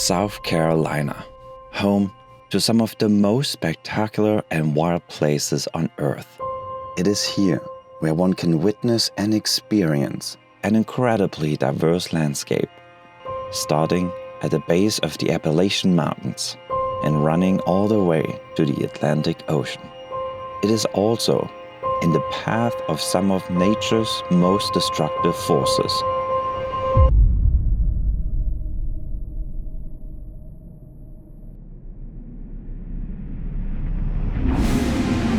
South Carolina, home to some of the most spectacular and wild places on Earth. It is here where one can witness and experience an incredibly diverse landscape, starting at the base of the Appalachian Mountains and running all the way to the Atlantic Ocean. It is also in the path of some of nature's most destructive forces.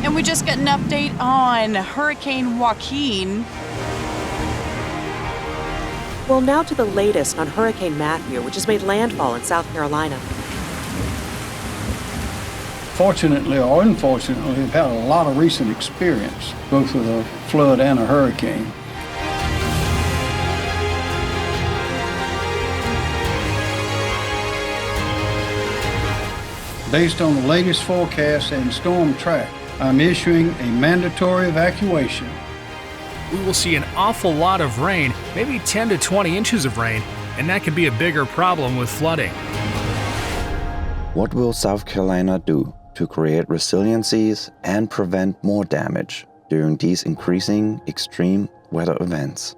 And we just got an update on Hurricane Joaquin. Well, now to the latest on Hurricane Matthew, which has made landfall in South Carolina. Fortunately or unfortunately, we've had a lot of recent experience, both with a flood and a hurricane. Based on the latest forecast and storm track, I'm issuing a mandatory evacuation. We will see an awful lot of rain, maybe 10 to 20 inches of rain, and that could be a bigger problem with flooding. What will South Carolina do to create resiliencies and prevent more damage during these increasing extreme weather events?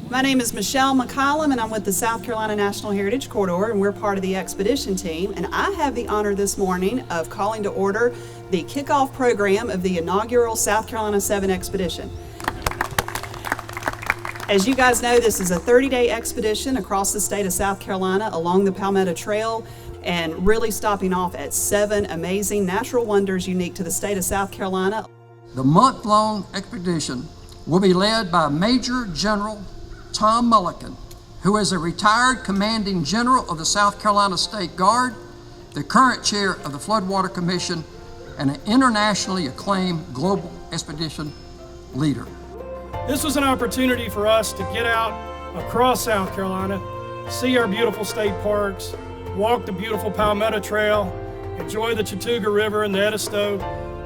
My name is Michelle McCollum, and I'm with the South Carolina National Heritage Corridor, and we're part of the expedition team. And I have the honor this morning of calling to order the kickoff program of the inaugural South Carolina 7 expedition. As you guys know, this is a 30-day expedition across the state of South Carolina along the Palmetto Trail, and really stopping off at 7 amazing natural wonders unique to the state of South Carolina. The month-long expedition will be led by Major General Tom Mullikin, who is a retired commanding general of the South Carolina State Guard, the current chair of the Floodwater Commission, and an internationally acclaimed global expedition leader. This was an opportunity for us to get out across South Carolina, see our beautiful state parks, walk the beautiful Palmetto Trail, enjoy the Chattooga River and the Edisto,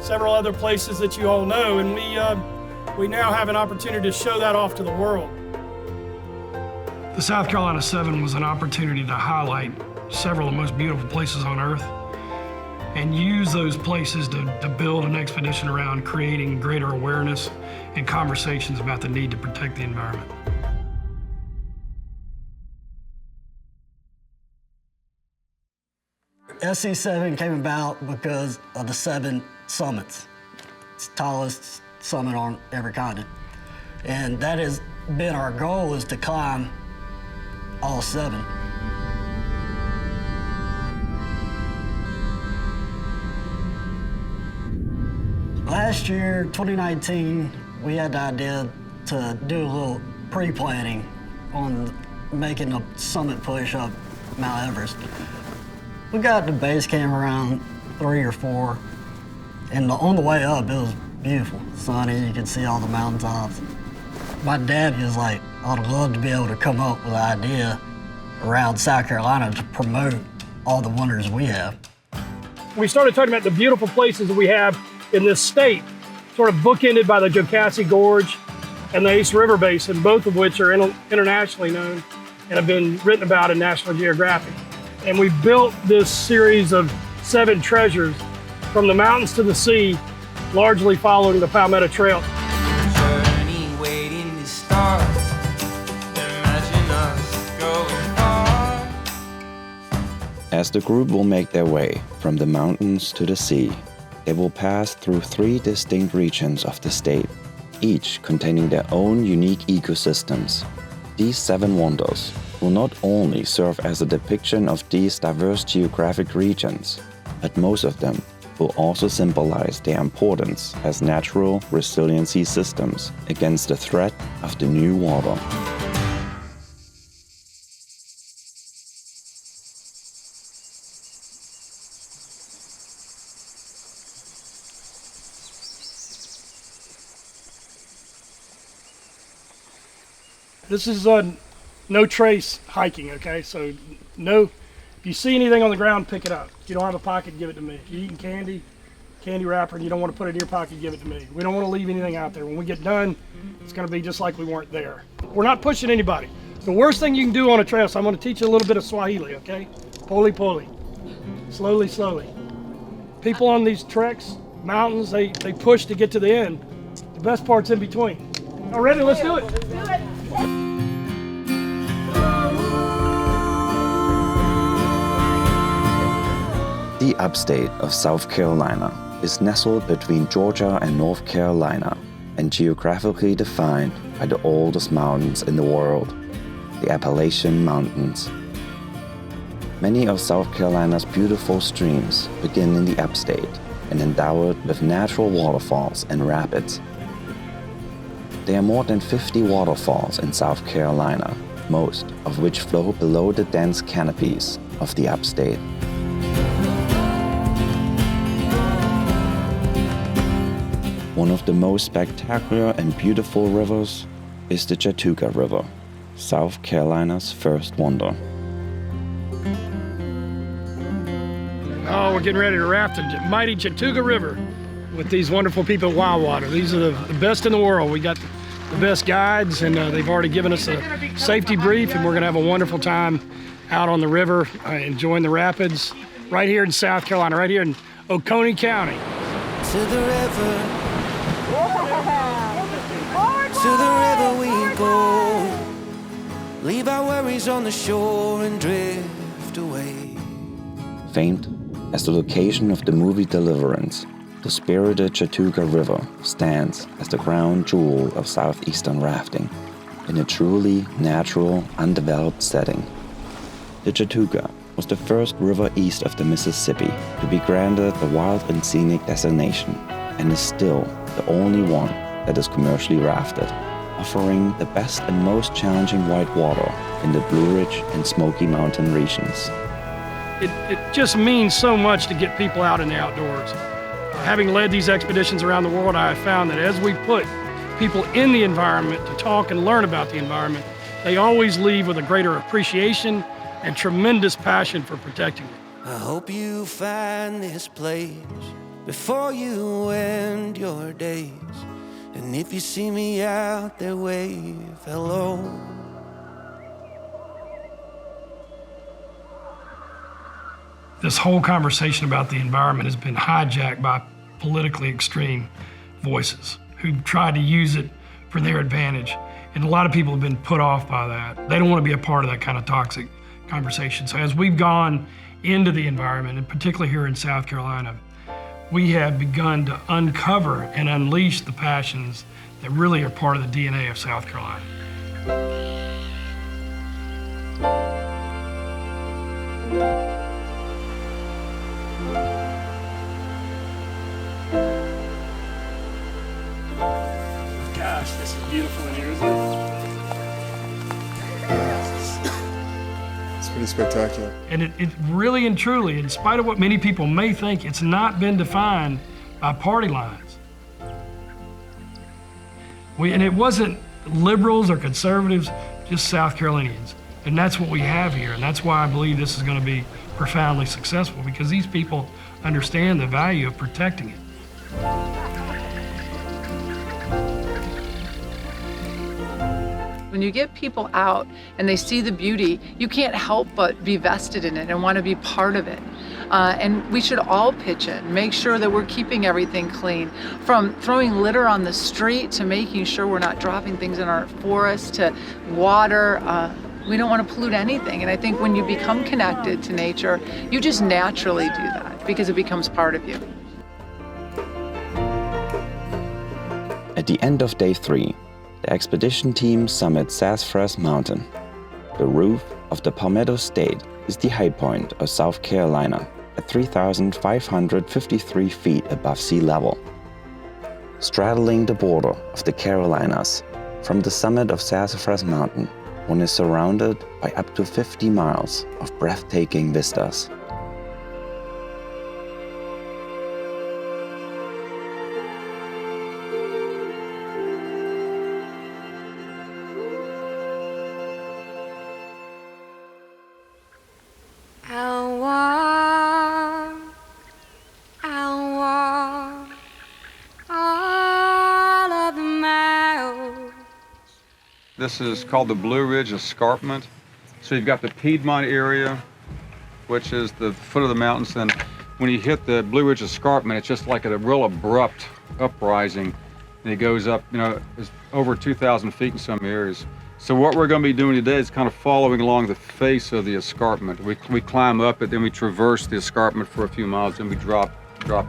several other places that you all know, and we now have an opportunity to show that off to the world. The South Carolina 7 was an opportunity to highlight several of the most beautiful places on Earth and use those places to build an expedition around creating greater awareness and conversations about the need to protect the environment. SC7 came about because of the 7 summits. It's the tallest summit on every continent. And that has been our goal, is to climb all 7. Last year, 2019, we had the idea to do a little pre-planning on making a summit push up Mount Everest. We got to base camp around 3 or 4, and on the way up, it was beautiful, sunny, you could see all the mountaintops. My dad was like, I'd love to be able to come up with an idea around South Carolina to promote all the wonders we have. We started talking about the beautiful places that we have in this state, sort of bookended by the Jocassee Gorge and the Ace River Basin, both of which are internationally known and have been written about in National Geographic. And we built this series of 7 treasures from the mountains to the sea, largely following the Palmetto Trail. As the group will make their way from the mountains to the sea, they will pass through 3 distinct regions of the state, each containing their own unique ecosystems. These 7 wonders will not only serve as a depiction of these diverse geographic regions, but most of them will also symbolize their importance as natural resiliency systems against the threat of the new water. This is a no trace hiking, okay? So no, if you see anything on the ground, pick it up. If you don't have a pocket, give it to me. If you're eating candy wrapper, and you don't want to put it in your pocket, give it to me. We don't want to leave anything out there. When we get done, it's going to be just like we weren't there. We're not pushing anybody. The worst thing you can do on a trail, so I'm going to teach you a little bit of Swahili, okay? Poli poli. Slowly, slowly. People on these treks, mountains, they push to get to the end. The best part's in between. All ready? Let's do it. The upstate of South Carolina is nestled between Georgia and North Carolina and geographically defined by the oldest mountains in the world, the Appalachian Mountains. Many of South Carolina's beautiful streams begin in the upstate and endowed with natural waterfalls and rapids. There are more than 50 waterfalls in South Carolina, most of which flow below the dense canopies of the upstate. One of the most spectacular and beautiful rivers is the Chattooga River, South Carolina's first wonder. Oh, we're getting ready to raft the mighty Chattooga River with these wonderful people at Wildwater. These are the best in the world. We got the best guides, and they've already given us a safety brief, and we're going to have a wonderful time out on the river, enjoying the rapids right here in South Carolina, right here in Oconee County. To the river. To the river we go, leave our worries on the shore and drift away. Famed as the location of the movie Deliverance, the spirited Chattooga River stands as the crown jewel of southeastern rafting in a truly natural, undeveloped setting. The Chattooga was the first river east of the Mississippi to be granted the wild and scenic designation and is still the only one that is commercially rafted, offering the best and most challenging white water in the Blue Ridge and Smoky Mountain regions. It just means so much to get people out in the outdoors. Having led these expeditions around the world, I have found that as we put people in the environment to talk and learn about the environment, they always leave with a greater appreciation and tremendous passion for protecting it. I hope you find this place before you end your days. And if you see me out there, wave hello. This whole conversation about the environment has been hijacked by politically extreme voices who try to use it for their advantage. And a lot of people have been put off by that. They don't want to be a part of that kind of toxic conversation. So as we've gone into the environment, and particularly here in South Carolina, we have begun to uncover and unleash the passions that really are part of the DNA of South Carolina. Gosh, this is beautiful in here, isn't it? It's pretty spectacular. And it really and truly, in spite of what many people may think, it's not been defined by party lines. And it wasn't liberals or conservatives, just South Carolinians. And that's what we have here. And that's why I believe this is going to be profoundly successful, because these people understand the value of protecting it. When you get people out and they see the beauty, you can't help but be vested in it and want to be part of it. And we should all pitch in, make sure that we're keeping everything clean, from throwing litter on the street to making sure we're not dropping things in our forests to water. We don't want to pollute anything. And I think when you become connected to nature, you just naturally do that because it becomes part of you. At the end of day 3, the expedition team summits Sassafras Mountain. The roof of the Palmetto State is the high point of South Carolina at 3,553 feet above sea level. Straddling the border of the Carolinas, from the summit of Sassafras Mountain, one is surrounded by up to 50 miles of breathtaking vistas. This is called the Blue Ridge Escarpment. So you've got the Piedmont area, which is the foot of the mountains, and when you hit the Blue Ridge Escarpment, it's just like a real abrupt uprising, and it goes up, it's over 2,000 feet in some areas. So what we're going to be doing today is kind of following along the face of the escarpment. We climb up it, then we traverse the escarpment for a few miles, then we drop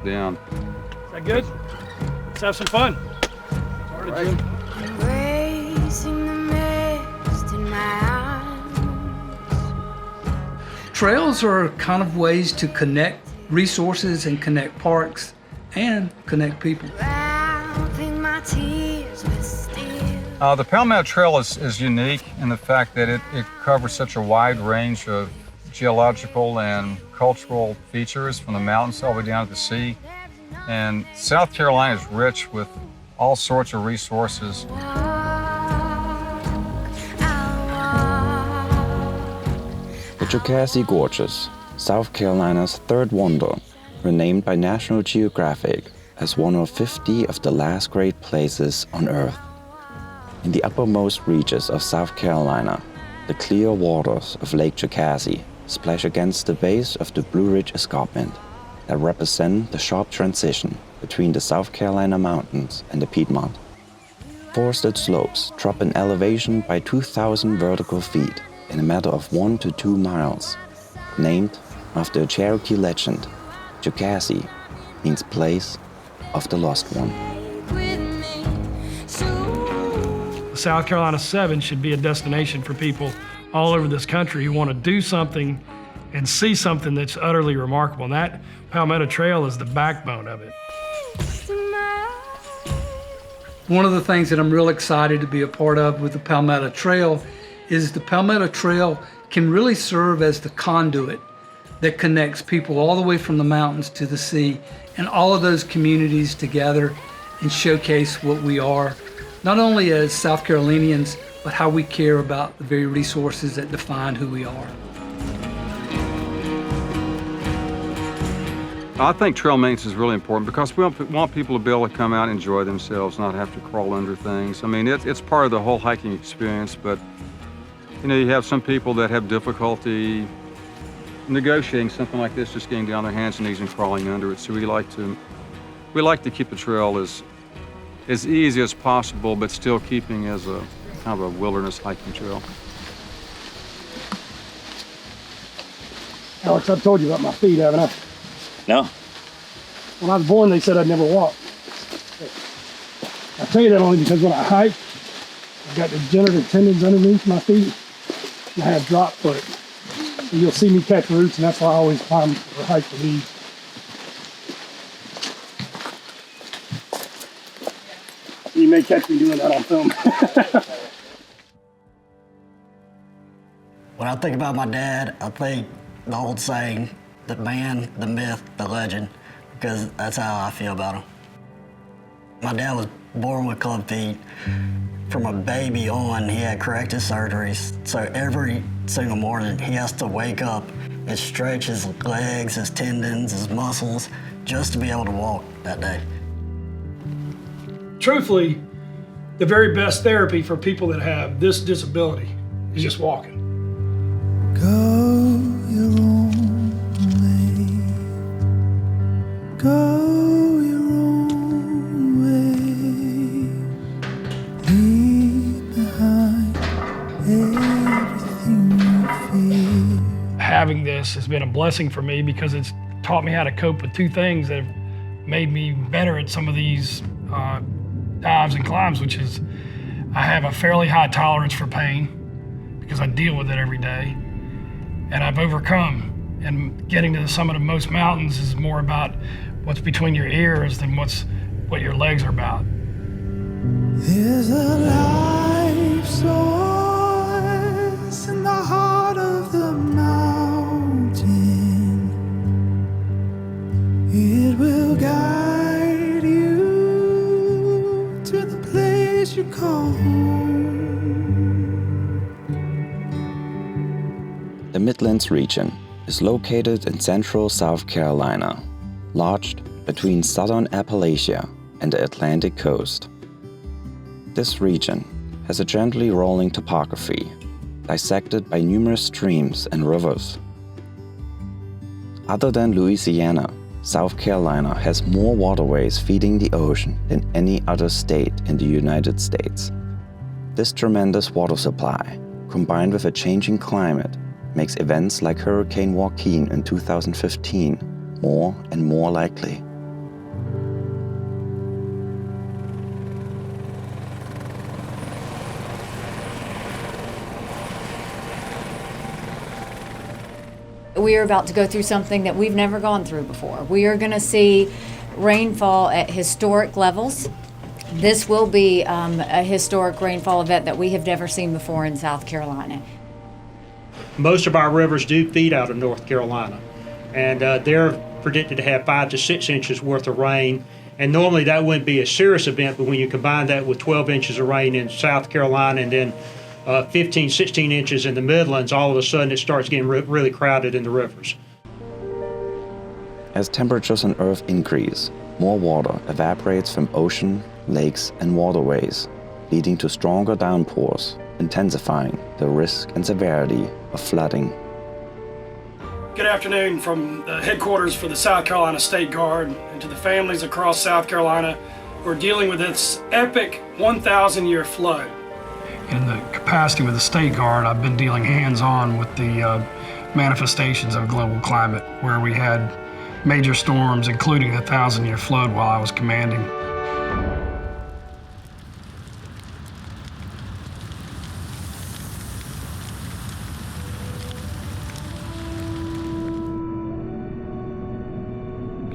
down. Is that good? Let's have some fun. Started, right. Jim. Embracing the mist in my Trails are kind of ways to connect resources and connect parks and connect people. my tears with steel. The Palmetto Trail is unique in the fact that it covers such a wide range of geological and cultural features from the mountains all the way down to the sea. And South Carolina is rich with all sorts of resources. The Jocassee Gorges, South Carolina's third wonder, were named by National Geographic as one of 50 of the last great places on Earth. In the uppermost reaches of South Carolina, the clear waters of Lake Jocassee splash against the base of the Blue Ridge Escarpment that represent the sharp transition between the South Carolina mountains and the Piedmont. Forested slopes drop in elevation by 2,000 vertical feet in a matter of 1 to 2 miles. Named after a Cherokee legend, Jocassee means place of the lost one. The South Carolina 7 should be a destination for people all over this country who want to do something and see something that's utterly remarkable. And that Palmetto Trail is the backbone of it. One of the things that I'm real excited to be a part of with the Palmetto Trail is the Palmetto Trail can really serve as the conduit that connects people all the way from the mountains to the sea and all of those communities together and showcase what we are, not only as South Carolinians, but how we care about the very resources that define who we are. I think trail maintenance is really important because we want people to be able to come out and enjoy themselves, not have to crawl under things. I mean, it's part of the whole hiking experience, but you have some people that have difficulty negotiating something like this, just getting down their hands and knees and crawling under it. So we like to keep the trail as easy as possible, but still keeping as a kind of a wilderness hiking trail. Alex, I've told you about my feet, haven't I? No. When I was born, they said I'd never walk. I tell you that only because when I hike, I've got degenerative tendons underneath my feet, and I have drop foot. So you'll see me catch roots, and that's why I always climb or hike the leaves. You may catch me doing that on film. When I think about my dad, I think the old saying, the man, the myth, the legend, because that's how I feel about him. My dad was born with club feet. From a baby on, he had corrective surgeries. So every single morning, he has to wake up and stretch his legs, his tendons, his muscles, just to be able to walk that day. Truthfully, the very best therapy for people that have this disability is just walking. Go your own way. Go your own way. Leave behind everything you fear. Having this has been a blessing for me because it's taught me how to cope with two things that have made me better at some of these dives and climbs, which is I have a fairly high tolerance for pain because I deal with it every day, and I've overcome. And getting to the summit of most mountains is more about what's between your ears than what your legs are about. There's a life source in the heart of the mountain. It will guide you to the place you call home. The Midlands region is located in central South Carolina, lodged between southern Appalachia and the Atlantic coast. This region has a gently rolling topography, dissected by numerous streams and rivers. Other than Louisiana, South Carolina has more waterways feeding the ocean than any other state in the United States. This tremendous water supply, combined with a changing climate, makes events like Hurricane Joaquin in 2015 more and more likely. We are about to go through something that we've never gone through before. We are going to see rainfall at historic levels. This will be a historic rainfall event that we have never seen before in South Carolina. Most of our rivers do feed out of North Carolina, and they're predicted to have 5 to 6 inches worth of rain. And normally that wouldn't be a serious event, but when you combine that with 12 inches of rain in South Carolina and then 15, 16 inches in the Midlands, all of a sudden it starts getting really crowded in the rivers. As temperatures on Earth increase, more water evaporates from ocean, lakes, and waterways, leading to stronger downpours, intensifying the risk and severity of flooding. Good afternoon from the headquarters for the South Carolina State Guard and to the families across South Carolina who are dealing with this epic 1,000-year flood. In the capacity with the State Guard, I've been dealing hands-on with the manifestations of global climate, where we had major storms, including the 1,000-year flood while I was commanding.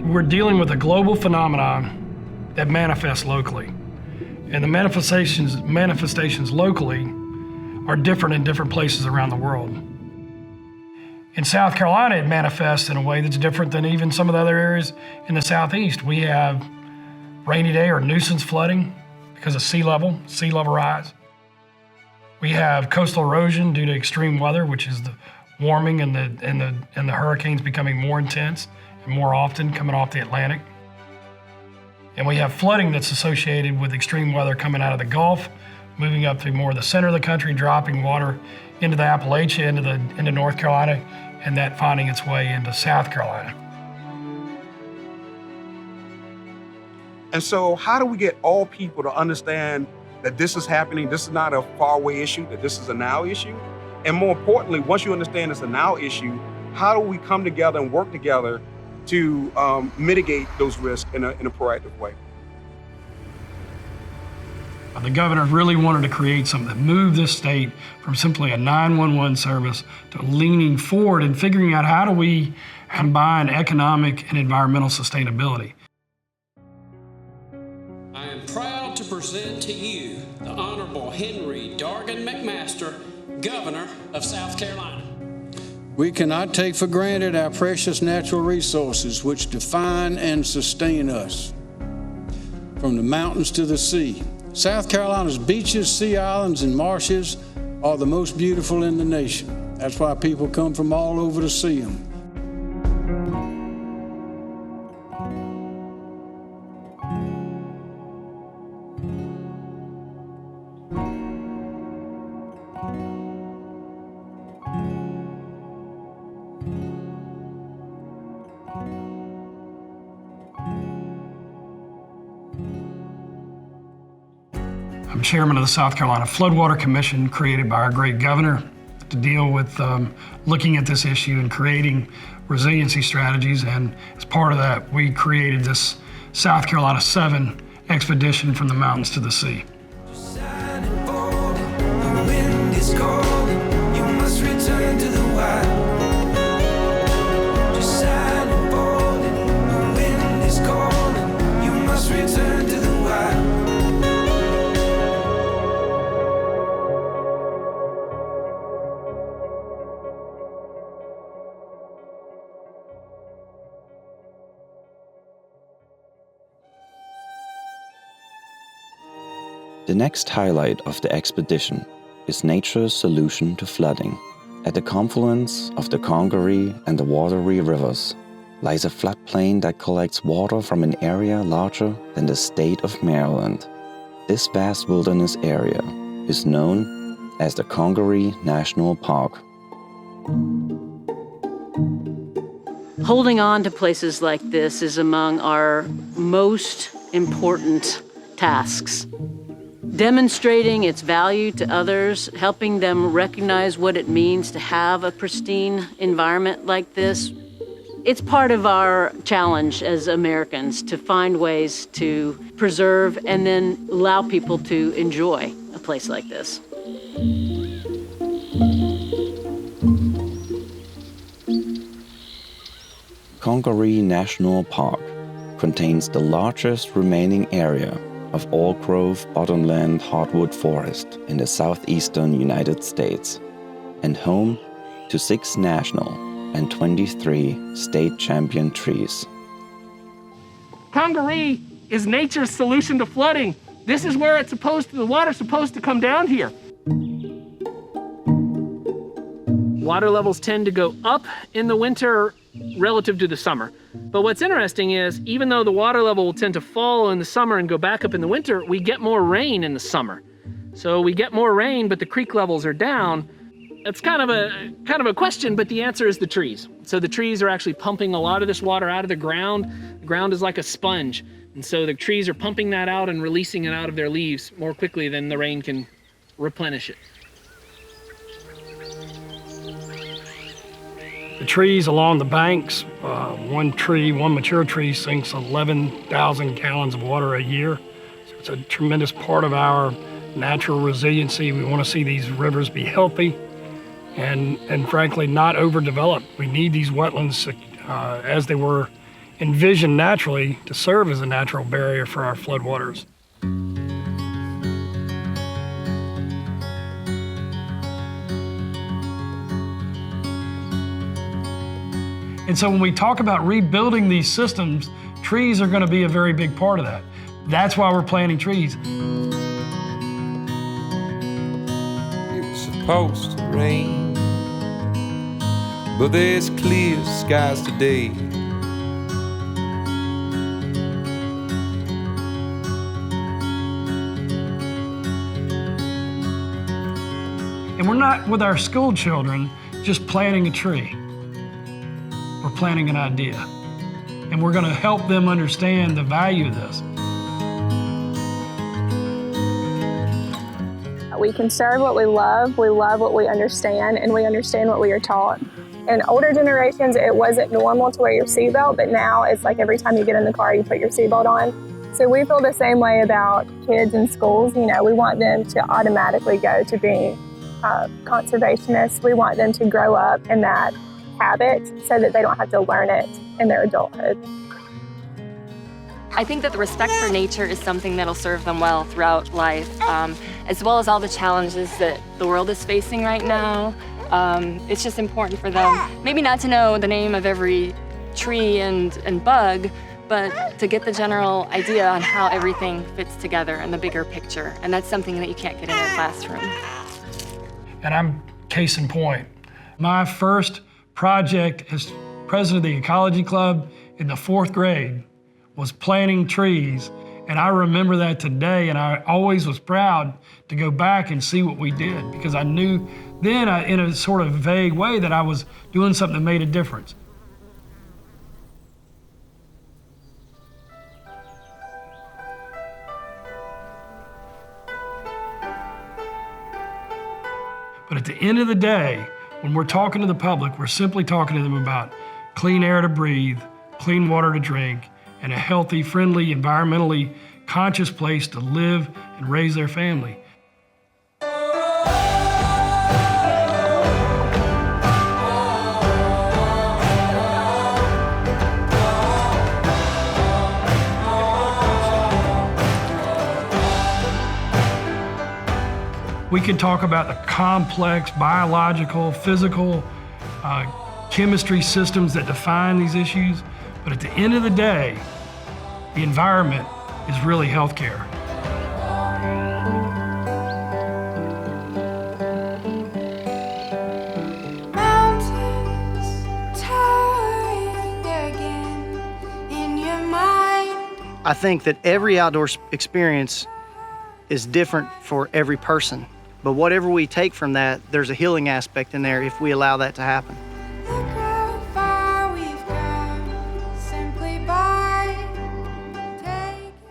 We're dealing with a global phenomenon that manifests locally. And the manifestations locally are different in different places around the world. In South Carolina, it manifests in a way that's different than even some of the other areas in the Southeast. We have rainy day or nuisance flooding because of sea level rise. We have coastal erosion due to extreme weather, which is the warming and the hurricanes becoming more intense and more often coming off the Atlantic. And we have flooding that's associated with extreme weather coming out of the Gulf, moving up through more of the center of the country, dropping water into the Appalachia, into North Carolina, and that finding its way into South Carolina. And so how do we get all people to understand that this is happening, this is not a faraway issue, that this is a now issue? And more importantly, once you understand it's a now issue, how do we come together and work together to mitigate those risks in a proactive way? The governor really wanted to create something that moved this state from simply a 911 service to leaning forward and figuring out how do we combine economic and environmental sustainability. I am proud to present to you the Honorable Henry Dargan McMaster, Governor of South Carolina. We cannot take for granted our precious natural resources which define and sustain us. From the mountains to the sea, South Carolina's beaches, sea islands, and marshes are the most beautiful in the nation. That's why people come from all over to see them. I'm chairman of the South Carolina Floodwater Commission, created by our great governor to deal with looking at this issue and creating resiliency strategies. And as part of that, we created this South Carolina 7 expedition from the mountains to the sea. The next highlight of the expedition is nature's solution to flooding. At the confluence of the Congaree and the Wateree rivers lies a floodplain that collects water from an area larger than the state of Maryland. This vast wilderness area is known as the Congaree National Park. Holding on to places like this is among our most important tasks. Demonstrating its value to others, helping them recognize what it means to have a pristine environment like this. It's part of our challenge as Americans to find ways to preserve and then allow people to enjoy a place like this. Congaree National Park contains the largest remaining area of all-growth bottomland hardwood forest in the southeastern United States, and home to 6 national and 23 state champion trees. Congaree is nature's solution to flooding. This is where the water's supposed to come down here. Water levels tend to go up in the winter relative to the summer. But what's interesting is, even though the water level will tend to fall in the summer and go back up in the winter, we get more rain in the summer. So we get more rain, but the creek levels are down. It's kind of a question, but the answer is the trees. So the trees are actually pumping a lot of this water out of the ground. The ground is like a sponge. And so the trees are pumping that out and releasing it out of their leaves more quickly than the rain can replenish it. The trees along the banks, one mature tree sinks 11,000 gallons of water a year. So it's a tremendous part of our natural resiliency. We want to see these rivers be healthy and frankly not overdeveloped. We need these wetlands as they were envisioned naturally to serve as a natural barrier for our floodwaters. And so when we talk about rebuilding these systems, trees are going to be a very big part of that. That's why we're planting trees. It was supposed to rain, but there's clear skies today. And we're not, with our school children, just planting a tree. We're planting an idea. And we're going to help them understand the value of this. We conserve what we love what we understand, and we understand what we are taught. In older generations, it wasn't normal to wear your seatbelt, but now it's like every time you get in the car, you put your seatbelt on. So we feel the same way about kids in schools. You know, we want them to automatically go to being conservationists. We want them to grow up in that habit so that they don't have to learn it in their adulthood. I think that the respect for nature is something that'll serve them well throughout life, as well as all the challenges that the world is facing right now. It's just important for them, maybe not to know the name of every tree and bug, but to get the general idea on how everything fits together in the bigger picture. And that's something that you can't get in a classroom. And I'm case in point. My first project as president of the Ecology Club in the 4th grade was planting trees. And I remember that today, and I always was proud to go back and see what we did, because I knew then in a sort of vague way that I was doing something that made a difference. But at the end of the day, when we're talking to the public, we're simply talking to them about clean air to breathe, clean water to drink, and a healthy, friendly, environmentally conscious place to live and raise their family. We can talk about the complex biological, physical, chemistry systems that define these issues, but at the end of the day, the environment is really healthcare. I think that every outdoor experience is different for every person. But whatever we take from that, there's a healing aspect in there if we allow that to happen.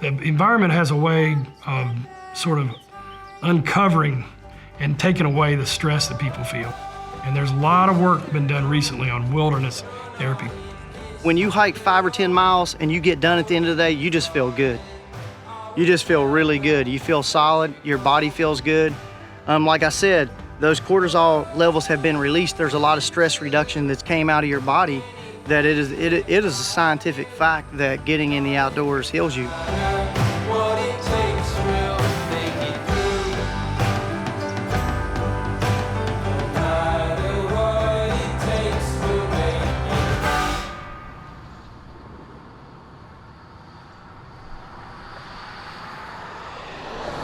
The environment has a way of sort of uncovering and taking away the stress that people feel. And there's a lot of work been done recently on wilderness therapy. When you hike 5 or 10 miles and you get done at the end of the day, you just feel good. You just feel really good. You feel solid, your body feels good. Like I said, those cortisol levels have been released. There's a lot of stress reduction that's came out of your body that it is a scientific fact that getting in the outdoors heals you.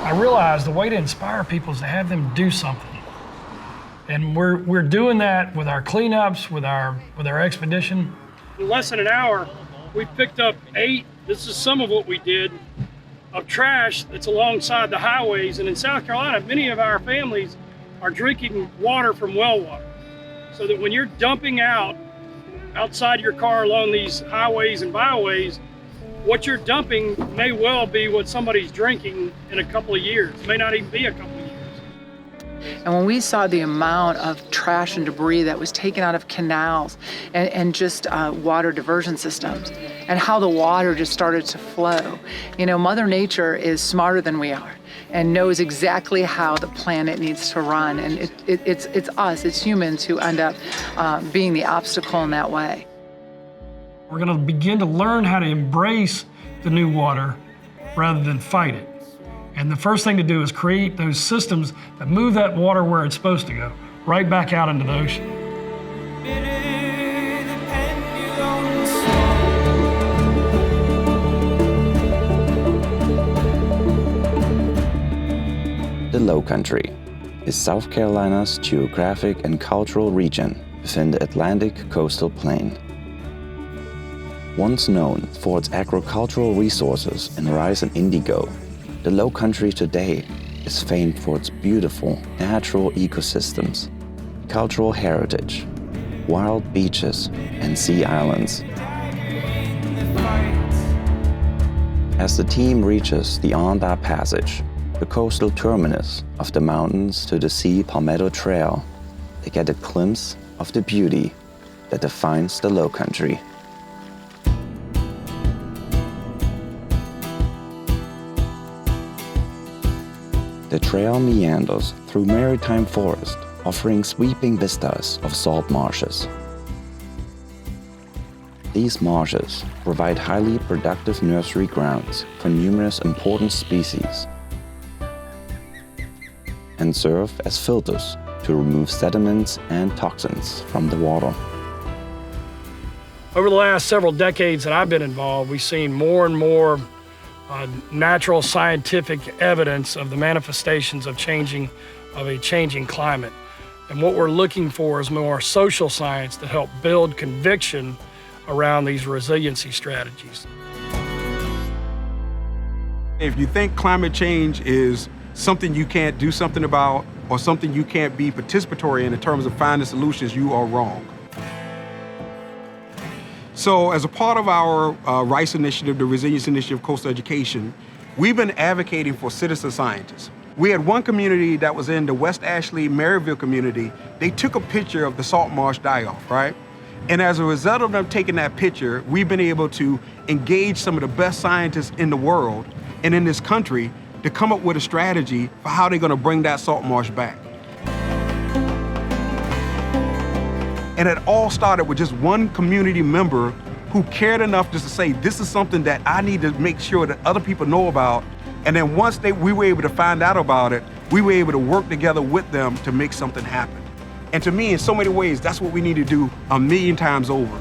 I realized the way to inspire people is to have them do something. And we're doing that with our cleanups, with our expedition. In less than an hour, we picked up 8, this is some of what we did, of trash that's alongside the highways. And in South Carolina, many of our families are drinking water from well water. So that when you're dumping outside your car along these highways and byways, what you're dumping may well be what somebody's drinking in a couple of years. It may not even be a couple of years. And when we saw the amount of trash and debris that was taken out of canals and just water diversion systems, and how the water just started to flow. You know, Mother Nature is smarter than we are and knows exactly how the planet needs to run. And it's us, it's humans, who end up being the obstacle in that way. We're going to begin to learn how to embrace the new water rather than fight it. And the first thing to do is create those systems that move that water where it's supposed to go, right back out into the ocean. The Lowcountry is South Carolina's geographic and cultural region within the Atlantic coastal plain. Once known for its agricultural resources and rice and indigo, the Lowcountry today is famed for its beautiful natural ecosystems, cultural heritage, wild beaches, and sea islands. As the team reaches the Anda Passage, the coastal terminus of the mountains to the sea Palmetto Trail, they get a glimpse of the beauty that defines the Lowcountry. The trail meanders through maritime forest, offering sweeping vistas of salt marshes. These marshes provide highly productive nursery grounds for numerous important species and serve as filters to remove sediments and toxins from the water. Over the last several decades that I've been involved, we've seen more and more natural scientific evidence of the manifestations of a changing climate. And what we're looking for is more social science to help build conviction around these resiliency strategies. If you think climate change is something you can't do something about or something you can't be participatory in terms of finding solutions, you are wrong. So as a part of our RICE initiative, the Resilience Initiative of Coastal Education, we've been advocating for citizen scientists. We had one community that was in the West Ashley, Maryville community. They took a picture of the salt marsh die-off, right? And as a result of them taking that picture, we've been able to engage some of the best scientists in the world and in this country to come up with a strategy for how they're gonna bring that salt marsh back. And it all started with just one community member who cared enough just to say, this is something that I need to make sure that other people know about. And then once we were able to find out about it, we were able to work together with them to make something happen. And to me, in so many ways, that's what we need to do 1,000,000 times over.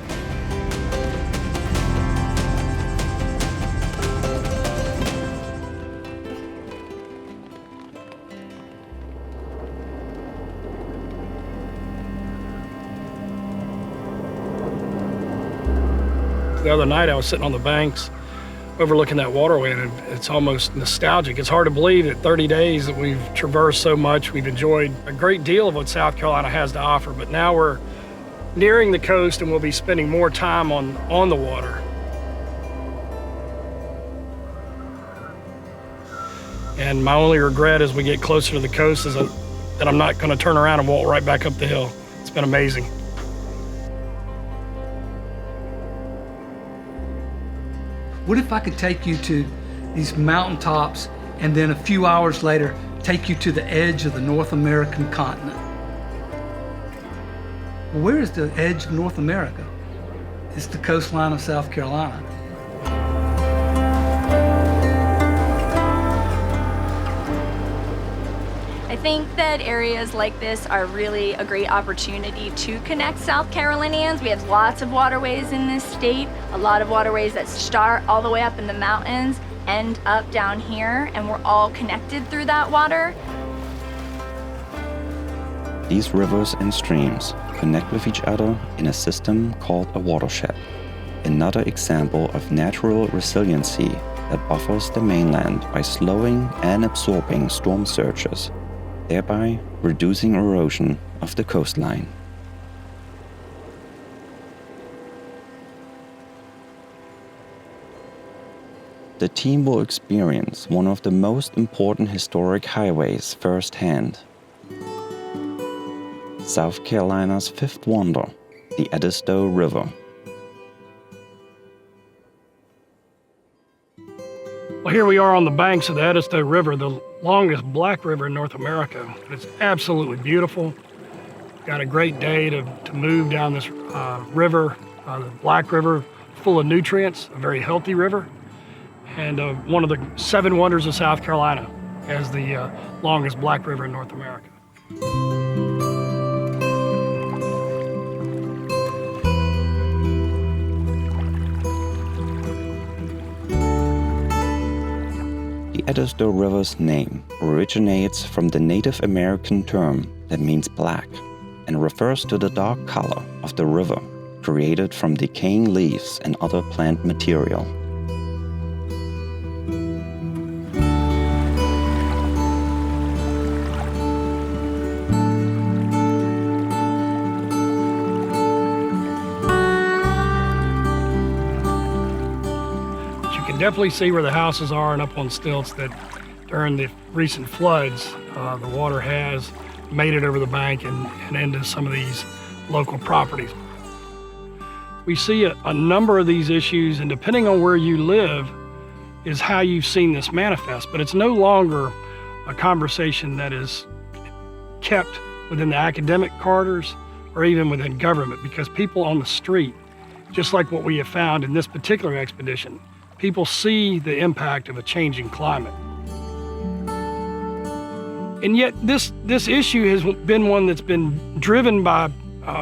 The other night I was sitting on the banks overlooking that waterway, and it's almost nostalgic. It's hard to believe that 30 days that we've traversed so much. We've enjoyed a great deal of what South Carolina has to offer, but now we're nearing the coast and we'll be spending more time on the water. And my only regret as we get closer to the coast is that I'm not going to turn around and walk right back up the hill. It's been amazing. What if I could take you to these mountaintops and then a few hours later take you to the edge of the North American continent? Well, where is the edge of North America? It's the coastline of South Carolina. I think that areas like this are really a great opportunity to connect South Carolinians. We have lots of waterways in this state, a lot of waterways that start all the way up in the mountains, end up down here, and we're all connected through that water. These rivers and streams connect with each other in a system called a watershed. Another example of natural resiliency that buffers the mainland by slowing and absorbing storm surges, thereby reducing erosion of the coastline. The team will experience one of the most important historic highways firsthand. South Carolina's fifth wonder, the Edisto River. Well, here we are on the banks of the Edisto River, the longest black river in North America. It's absolutely beautiful. Got a great day to move down this river, the Black River, full of nutrients, a very healthy river, and one of the 7 wonders of South Carolina as the longest black river in North America. The Edisto River's name originates from the Native American term that means black and refers to the dark color of the river created from decaying leaves and other plant material. Definitely see where the houses are and up on stilts that during the recent floods, the water has made it over the bank and into some of these local properties. We see a number of these issues, and depending on where you live is how you've seen this manifest, but it's no longer a conversation that is kept within the academic corridors or even within government, because people on the street, just like what we have found in this particular expedition, people see the impact of a changing climate. And yet this issue has been one that's been driven by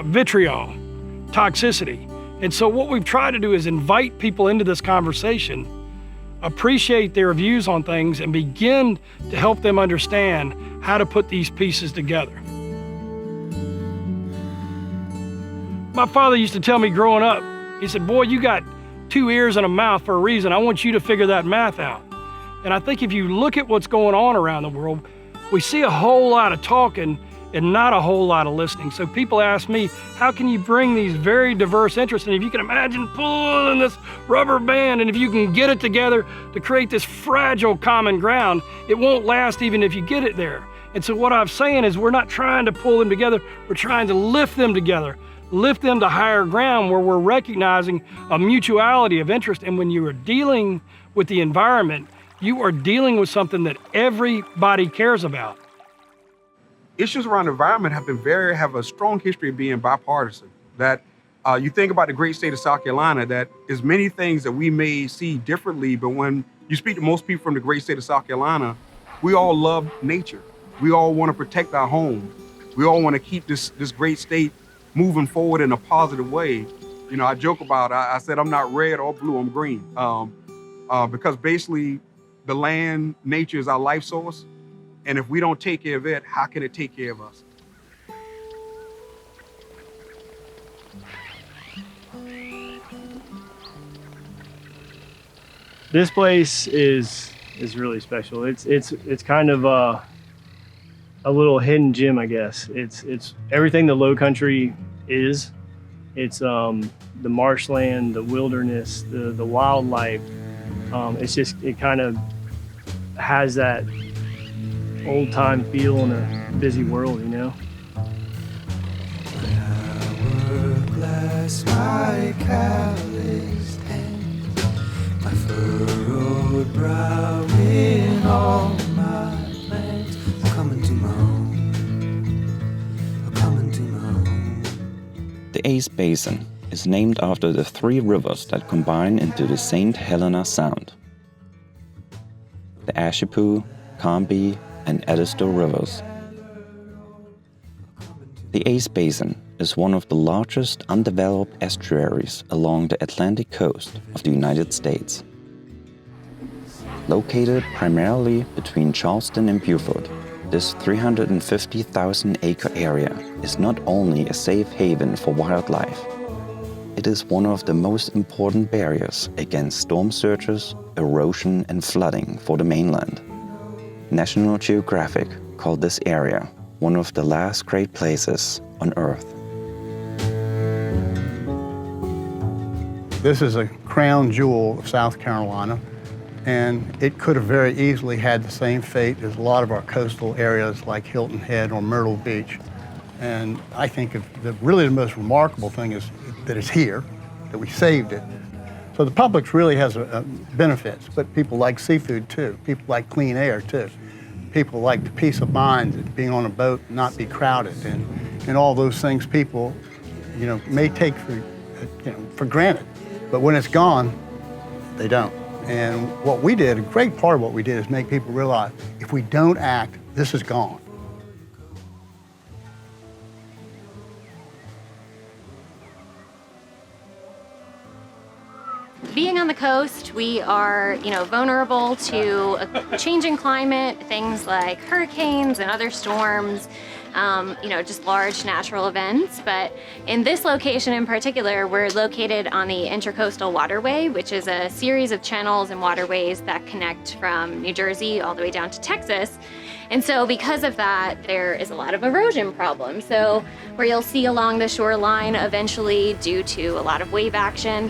vitriol, toxicity. And so what we've tried to do is invite people into this conversation, appreciate their views on things, and begin to help them understand how to put these pieces together. My father used to tell me growing up, he said, "Boy, you got 2 ears and a mouth for a reason. I want you to figure that math out." And I think if you look at what's going on around the world, we see a whole lot of talking and not a whole lot of listening. So people ask me, how can you bring these very diverse interests? And if you can imagine pulling this rubber band, and if you can get it together to create this fragile common ground, it won't last even if you get it there. And so what I'm saying is we're not trying to pull them together, we're trying to lift them together. Lift them to higher ground where we're recognizing a mutuality of interest. And when you are dealing with the environment, you are dealing with something that everybody cares about. Issues around the environment have a strong history of being bipartisan. That you think about the great state of South Carolina, that there's many things that we may see differently, but when you speak to most people from the great state of South Carolina, we all love nature. We all want to protect our homes. We all want to keep this great state moving forward in a positive way. You know, I joke about, I said I'm not red or blue, I'm green. Because basically the land, nature is our life source. And if we don't take care of it, how can it take care of us? This place is really special. It's kind of a little hidden gem, I guess. It's everything the Low Country is. It's the marshland, the wilderness, the wildlife. It kind of has that old time feel in a busy world, you know. My calloused hand, my furrowed brow in all my plans. I'm coming to my own. I'm coming to my own. The Ace Basin is named after the three rivers that combine into the St. Helena Sound: the Ashepoo, Combahee, and Edisto rivers. The Ace Basin is one of the largest undeveloped estuaries along the Atlantic coast of the United States. Located primarily between Charleston and Beaufort, this 350,000-acre area is not only a safe haven for wildlife, it is one of the most important barriers against storm surges, erosion, and flooding for the mainland. National Geographic called this area one of the last great places on Earth. This is a crown jewel of South Carolina, and it could have very easily had the same fate as a lot of our coastal areas like Hilton Head or Myrtle Beach. And I think really the most remarkable thing is that it's here, that we saved it. So the public really has benefits, but people like seafood too. People like clean air too. People like the peace of mind, that being on a boat, not be crowded, and all those things people, may take for granted. But when it's gone, they don't. And what we did, a great part of what we did, is make people realize if we don't act, this is gone. Being on the coast, we are, vulnerable to a changing climate, things like hurricanes and other storms, just large natural events. But in this location in particular, we're located on the Intercoastal Waterway, which is a series of channels and waterways that connect from New Jersey all the way down to Texas. And so because of that, there is a lot of erosion problems. So where you'll see along the shoreline, eventually, due to a lot of wave action,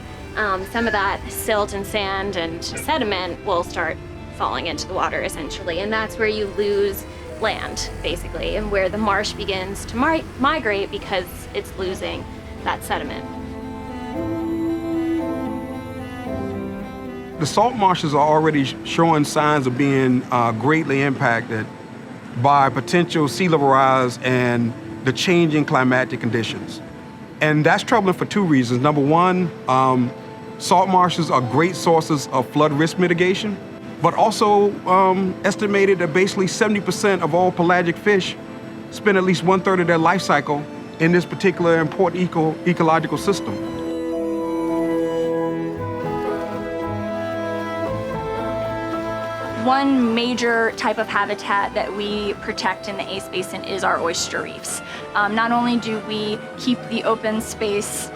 some of that silt and sand and sediment will start falling into the water essentially, and that's where you lose land basically, and where the marsh begins to migrate because it's losing that sediment. The salt marshes are already showing signs of being greatly impacted by potential sea level rise and the changing climatic conditions. And that's troubling for two reasons. Number one, salt marshes are great sources of flood risk mitigation, but also estimated that basically 70% of all pelagic fish spend at least 1/3 of their life cycle in this particular important ecological system. One major type of habitat that we protect in the Ace Basin is our oyster reefs. Not only do we keep the open space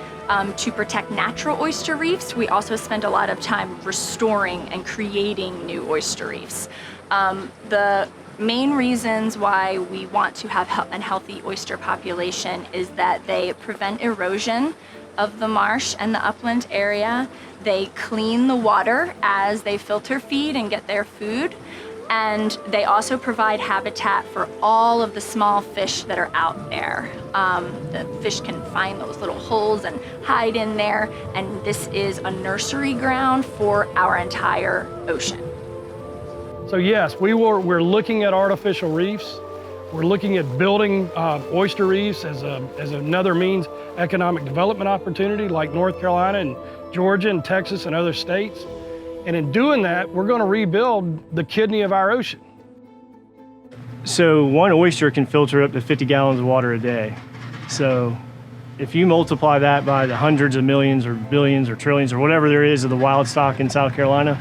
to protect natural oyster reefs, we also spend a lot of time restoring and creating new oyster reefs. The main reasons why we want to have a healthy oyster population is that they prevent erosion of the marsh and the upland area. They clean the water as they filter feed and get their food. And they also provide habitat for all of the small fish that are out there. The fish can find those little holes and hide in there, and this is a nursery ground for our entire ocean. So yes, we're looking at artificial reefs. We're looking at building oyster reefs as another means economic development opportunity, like North Carolina and Georgia and Texas and other states. And in doing that, we're going to rebuild the kidney of our ocean. So one oyster can filter up to 50 gallons of water a day. So if you multiply that by the hundreds of millions or billions or trillions or whatever there is of the wild stock in South Carolina,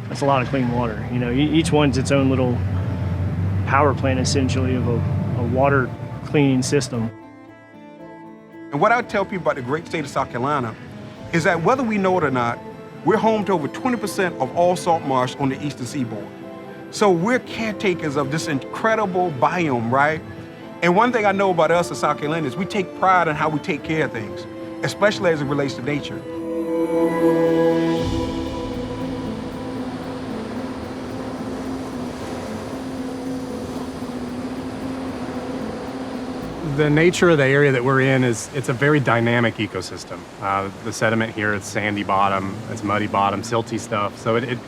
that's a lot of clean water. Each one's its own little power plant, essentially, of a water cleaning system. And what I would tell people about the great state of South Carolina is that whether we know it or not, We're home to over 20% of all salt marsh on the eastern seaboard. So we're caretakers of this incredible biome, right? And one thing I know about us as South Carolinians is we take pride in how we take care of things, especially as it relates to nature. The nature of the area that we're in it's a very dynamic ecosystem. The sediment here, it's sandy bottom, it's muddy bottom, silty stuff, so it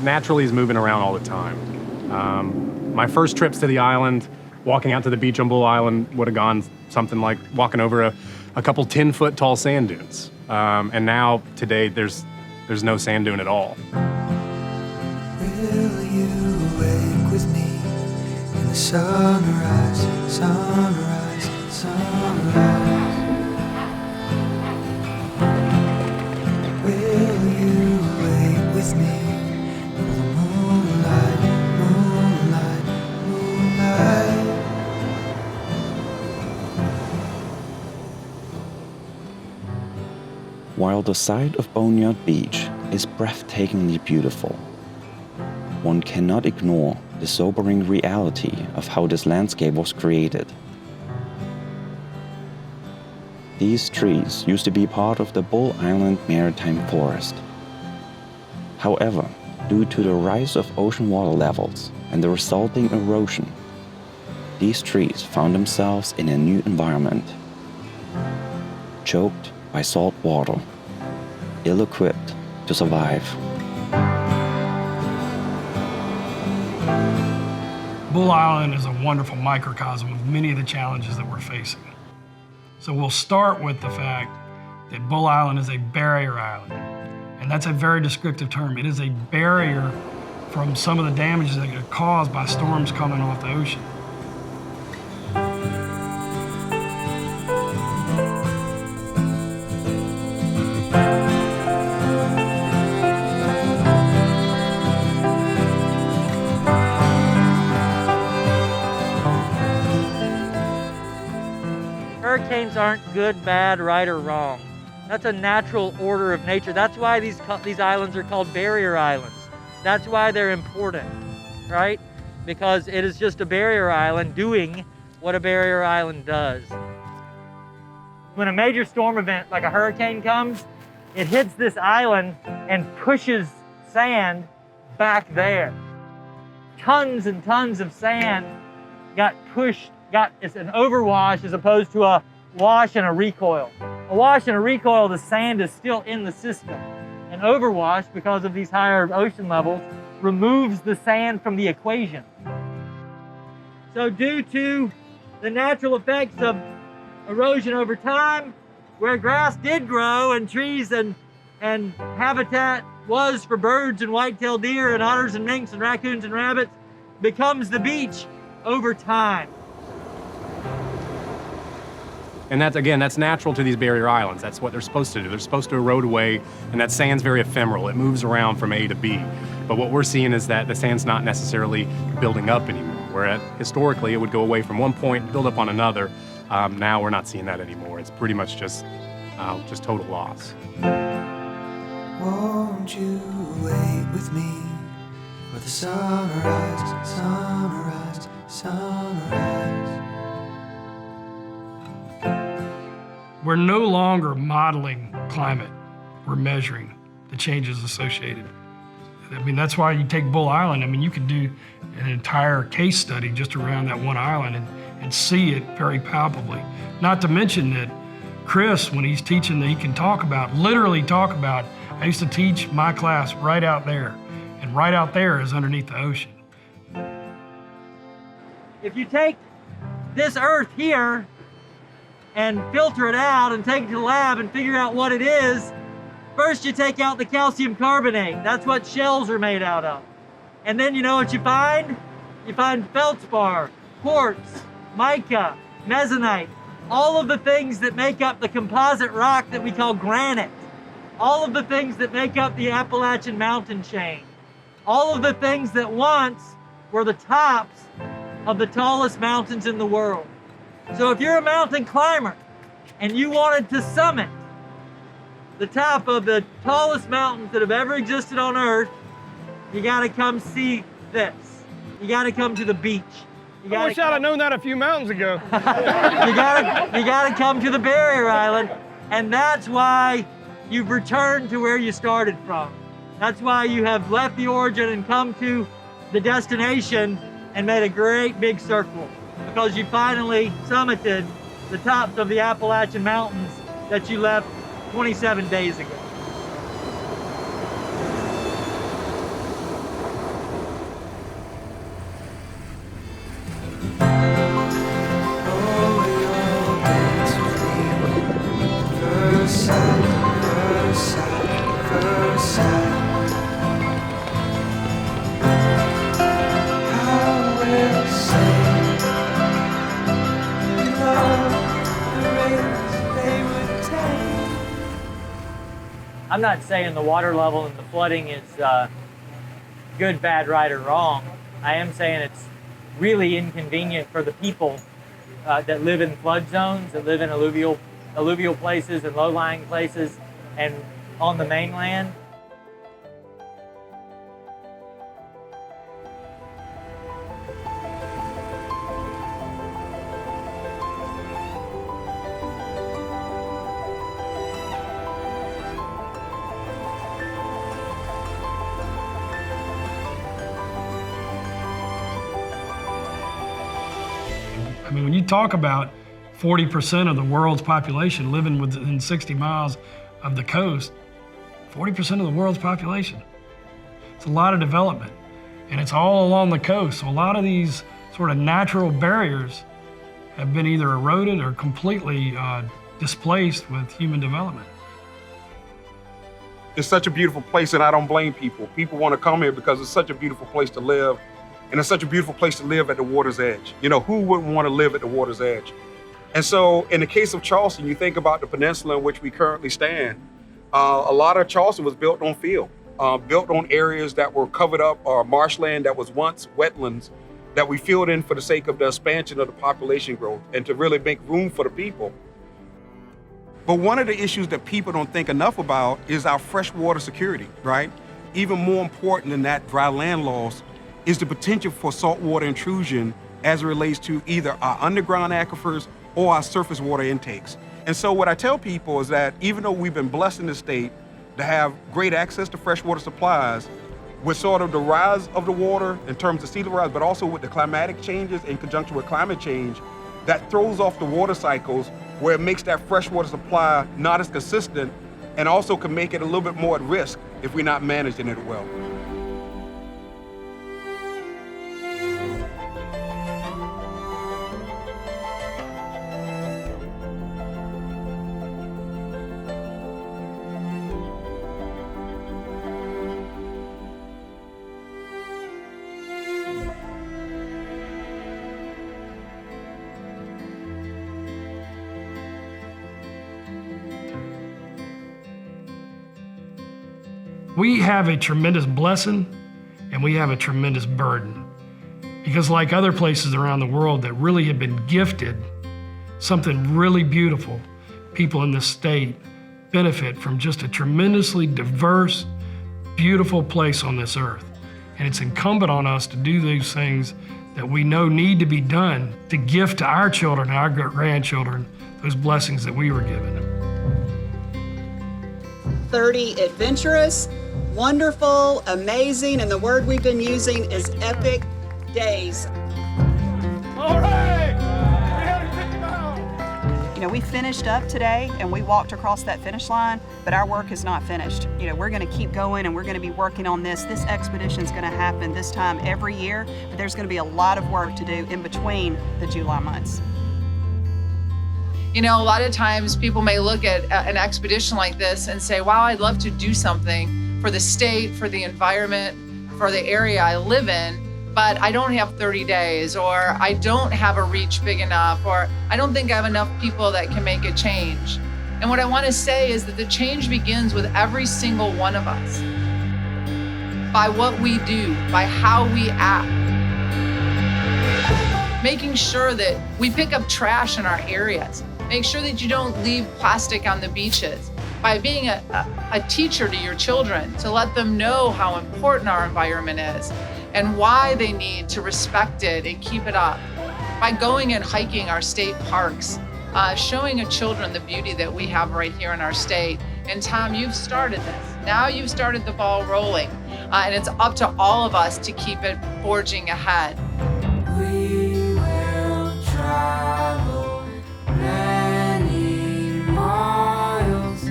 naturally is moving around all the time. My first trips to the island, walking out to the beach on Bull Island would have gone something like walking over a couple 10-foot tall sand dunes. And now, today, there's no sand dune at all. Will you wake with me in the sunrise, sunrise, sunrise? Will you wake with me for the moonlight, moonlight, moonlight? While the sight of Boneyard Beach is breathtakingly beautiful, one cannot ignore the sobering reality of how this landscape was created. These trees used to be part of the Bull Island Maritime Forest. However, due to the rise of ocean water levels and the resulting erosion, these trees found themselves in a new environment, choked by salt water, ill-equipped to survive. Bull Island is a wonderful microcosm of many of the challenges that we're facing. So we'll start with the fact that Bull Island is a barrier island, and that's a very descriptive term. It is a barrier from some of the damages that are caused by storms coming off the ocean. Hurricanes aren't good, bad, right, or wrong. That's a natural order of nature. That's why these islands are called barrier islands. That's why they're important, right? Because it is just a barrier island doing what a barrier island does. When a major storm event like a hurricane comes, it hits this island and pushes sand back there. Tons and tons of sand got pushed. It's an overwash as opposed to a wash and a recoil. A wash and a recoil, the sand is still in the system. An overwash, because of these higher ocean levels, removes the sand from the equation. So due to the natural effects of erosion over time, where grass did grow and trees and habitat was for birds and white-tailed deer and otters and minks and raccoons and rabbits, becomes the beach over time. And that's natural to these barrier islands. That's what they're supposed to do. They're supposed to erode away, and that sand's very ephemeral. It moves around from A to B. But what we're seeing is that the sand's not necessarily building up anymore. Where historically it would go away from one point, build up on another. Now we're not seeing that anymore. It's pretty much just total loss. Won't you wait with me for the sunrise, sunrise, sunrise? We're no longer modeling climate. We're measuring the changes associated. I mean, that's why you take Bull Island. I mean, you could do an entire case study just around that one island and see it very palpably. Not to mention that Chris, when he's teaching, that he can literally talk about, I used to teach my class right out there, and right out there is underneath the ocean. If you take this earth here and filter it out and take it to the lab and figure out what it is, first you take out the calcium carbonate. That's what shells are made out of. And then you know what you find? You find feldspar, quartz, mica, mesocyte, all of the things that make up the composite rock that we call granite, all of the things that make up the Appalachian mountain chain, all of the things that once were the tops of the tallest mountains in the world. So if you're a mountain climber and you wanted to summit, the top of the tallest mountains that have ever existed on Earth, you gotta come see this. You gotta come to the beach. I wish I'd have known that a few mountains ago. You gotta come to the barrier island, and that's why you've returned to where you started from. That's why you have left the origin and come to the destination and made a great big circle, because you finally summited the tops of the Appalachian Mountains that you left 27 days ago. I'm not saying the water level and the flooding is good, bad, right, or wrong. I am saying it's really inconvenient for the people that live in flood zones, that live in alluvial places and low-lying places and on the mainland. I mean, when you talk about 40% of the world's population living within 60 miles of the coast, 40% of the world's population. It's a lot of development, and it's all along the coast. So a lot of these sort of natural barriers have been either eroded or completely displaced with human development. It's such a beautiful place, and I don't blame people. People want to come here because it's such a beautiful place to live. And it's such a beautiful place to live at the water's edge. You know, who wouldn't want to live at the water's edge? And so in the case of Charleston, you think about the peninsula in which we currently stand, a lot of Charleston was built on field, built on areas that were covered up or marshland that was once wetlands that we filled in for the sake of the expansion of the population growth and to really make room for the people. But one of the issues that people don't think enough about is our freshwater security, right? Even more important than that dry land loss is the potential for saltwater intrusion as it relates to either our underground aquifers or our surface water intakes. And so what I tell people is that even though we've been blessed in the state to have great access to freshwater supplies, with sort of the rise of the water in terms of sea level rise, but also with the climatic changes in conjunction with climate change, that throws off the water cycles where it makes that freshwater supply not as consistent and also can make it a little bit more at risk if we're not managing it well. We have a tremendous blessing and we have a tremendous burden. Because like other places around the world that really have been gifted something really beautiful, people in this state benefit from just a tremendously diverse, beautiful place on this earth. And it's incumbent on us to do these things that we know need to be done to gift to our children, our grandchildren, those blessings that we were given. 30 adventurous, wonderful, amazing, and the word we've been using is epic days. All right! You know, we finished up today and we walked across that finish line, but our work is not finished. You know, we're going to keep going and we're going to be working on this. This expedition is going to happen this time every year, but there's going to be a lot of work to do in between the July months. You know, a lot of times people may look at an expedition like this and say, wow, I'd love to do something for the state, for the environment, for the area I live in, but I don't have 30 days, or I don't have a reach big enough, or I don't think I have enough people that can make a change. And what I want to say is that the change begins with every single one of us. By what we do, by how we act. Making sure that we pick up trash in our areas. Make sure that you don't leave plastic on the beaches. by being a teacher to your children, to let them know how important our environment is and why they need to respect it and keep it up. By going and hiking our state parks, showing our children the beauty that we have right here in our state. And Tom, you've started this. Now you've started the ball rolling, and it's up to all of us to keep it forging ahead. We will travel many miles.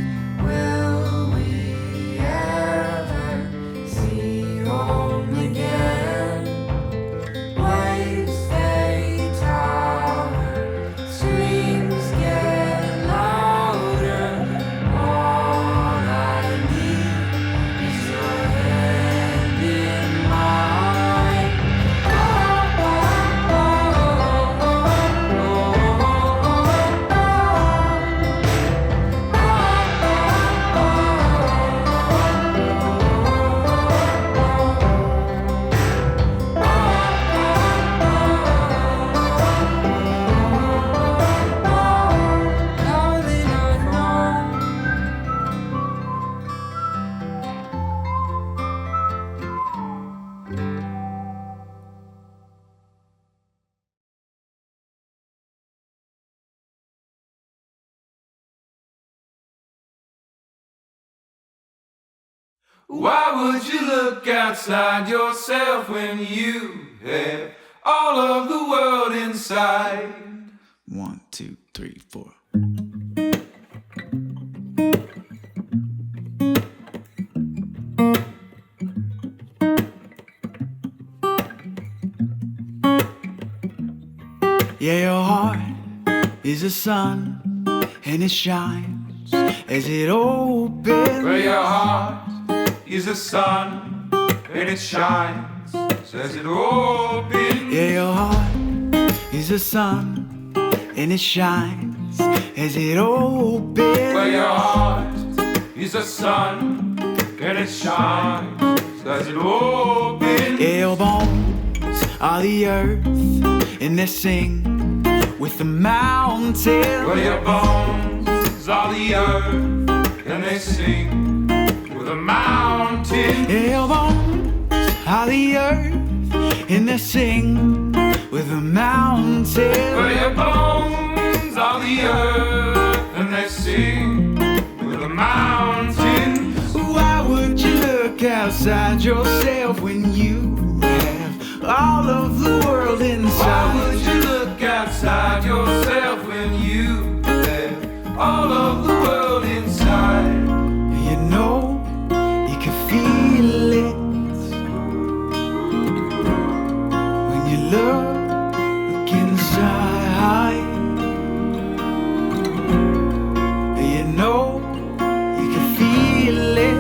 Will we ever see home again? Waves they tower, screams get louder. All I need is your hand in mine. Why would you look outside yourself when you have all of the world inside? 1, 2, 3, 4. Yeah, your heart is a sun, and it shines as it opens. Well, your heart is a sun, and it shines as it opens. Yeah, your heart is a sun, and it shines as it opens. Well, your heart is a sun, and it shines as it opens. Yeah, your bones are the earth, and they sing with the mountains. Well, your bones are the earth, and they sing with the mountains. Yeah, your bones are the earth, and they sing with the mountains. Well, your bones are the earth, and they sing with the mountains. Why would you look outside yourself when you have all of the world inside? Why would you look outside yourself when you have all of the world inside? You know, you can feel it when you look inside. You know, you can feel it.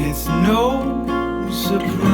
It's no surprise.